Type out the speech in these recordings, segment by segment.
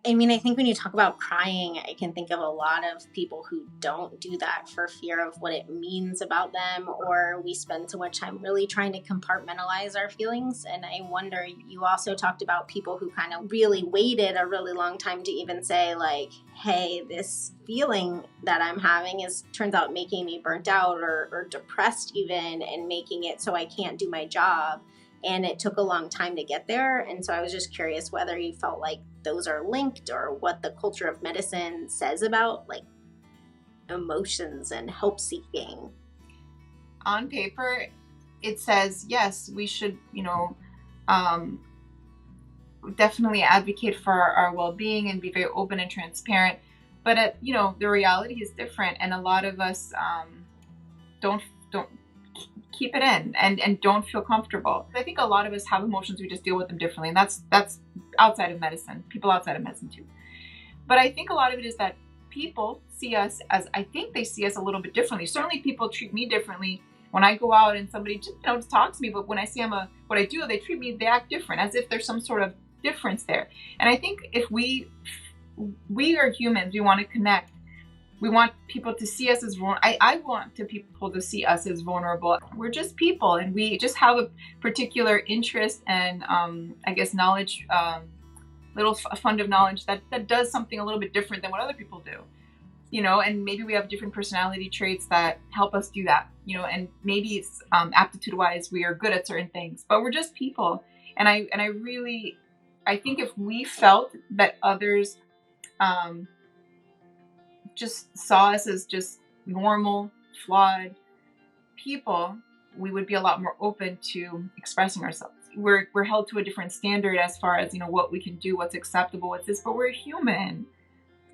I mean, I think when you talk about crying, I can think of a lot of people who don't do that for fear of what it means about them, or we spend so much time really trying to compartmentalize our feelings. And I wonder, you also talked about people who kind of really waited a really long time to even say, like, hey, this feeling that I'm having is turns out making me burnt out or depressed, even, and making it so I can't do my job. And it took a long time to get there. And so I was just curious whether you felt like those are linked, or what the culture of medicine says about like emotions and help seeking. On paper, it says, yes, we should, um, definitely advocate for our well-being and be very open and transparent. But, the reality is different. And a lot of us don't keep it in and don't feel comfortable. I think a lot of us have emotions, we just deal with them differently. And that's outside of medicine, people outside of medicine too. But I think a lot of it is that people see us as, I think they see us a little bit differently. Certainly people treat me differently when I go out and somebody just talks to me, but when I see what I do, they act different, as if there's some sort of difference there. And I think if we are humans, we want to connect. We want people to see us as vulnerable. I want people to see us as vulnerable. We're just people, and we just have a particular interest and, I guess, knowledge, little fund of knowledge that does something a little bit different than what other people do. And maybe we have different personality traits that help us do that. And maybe it's aptitude-wise, we are good at certain things, but we're just people. And I think if we felt that others just saw us as just normal, flawed people, we would be a lot more open to expressing ourselves. We're held to a different standard as far as, what we can do, what's acceptable, what's this, but we're human,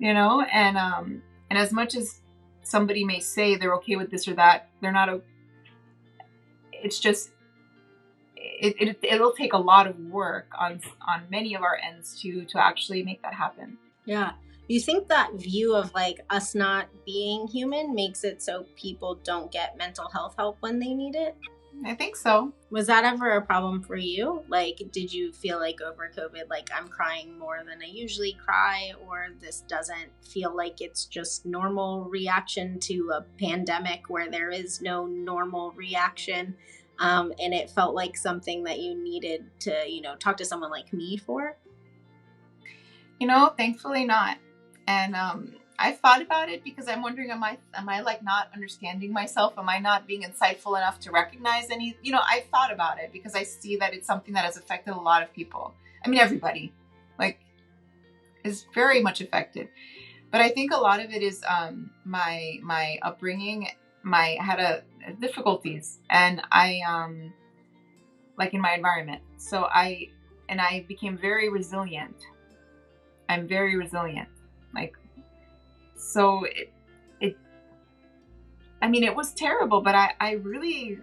and as much as somebody may say they're okay with this or that, they're not. It's just, it'll take a lot of work on many of our ends to actually make that happen. Yeah. You think that view of like us not being human makes it so people don't get mental health help when they need it? I think so. Was that ever a problem for you? Like, did you feel like over COVID, like I'm crying more than I usually cry, or this doesn't feel like it's just normal reaction to a pandemic where there is no normal reaction? And it felt like something that you needed to, talk to someone like me for? Thankfully not. And I thought about it because I'm wondering, am I like not understanding myself? Am I not being insightful enough to recognize any? I thought about it because I see that it's something that has affected a lot of people. I mean, everybody, like, is very much affected. But I think a lot of it is my upbringing. I had difficulties, and I like in my environment. So I became very resilient. I'm very resilient. Like, so it was terrible, but I really,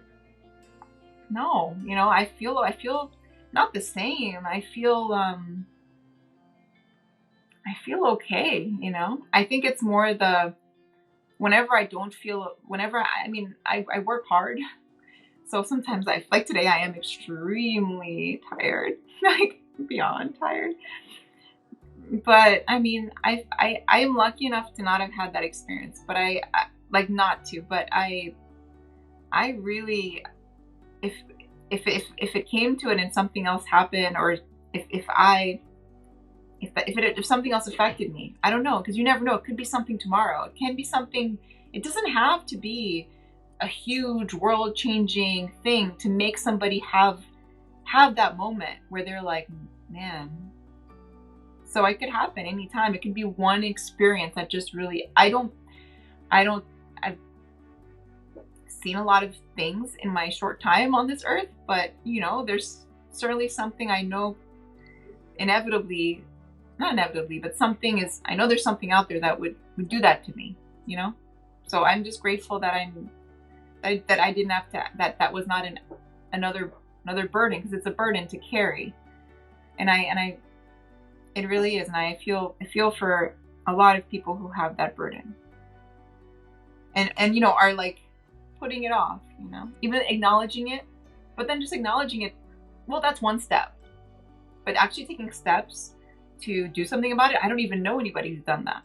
no, I feel not the same. I feel okay. I think it's more whenever I work hard. So sometimes like today I am extremely tired, like beyond tired. But I am lucky enough to not have had that experience, but I like not to, but I really, if it came to it and something else happened, or if something else affected me, I don't know, because you never know. It could be something tomorrow. It can be something. It doesn't have to be a huge world-changing thing to make somebody have that moment where they're like, man. So it could happen anytime. It could be one experience that just really, I've seen a lot of things in my short time on this earth, but there's certainly something I know not inevitably, but I know there's something out there that would do that to me, So I'm just grateful that I didn't have to, that was not another burden, because it's a burden to carry. And it really is, and I feel for a lot of people who have that burden, and are like putting it off, even acknowledging it, but then just acknowledging it. Well, that's one step, but actually taking steps to do something about it. I don't even know anybody who's done that.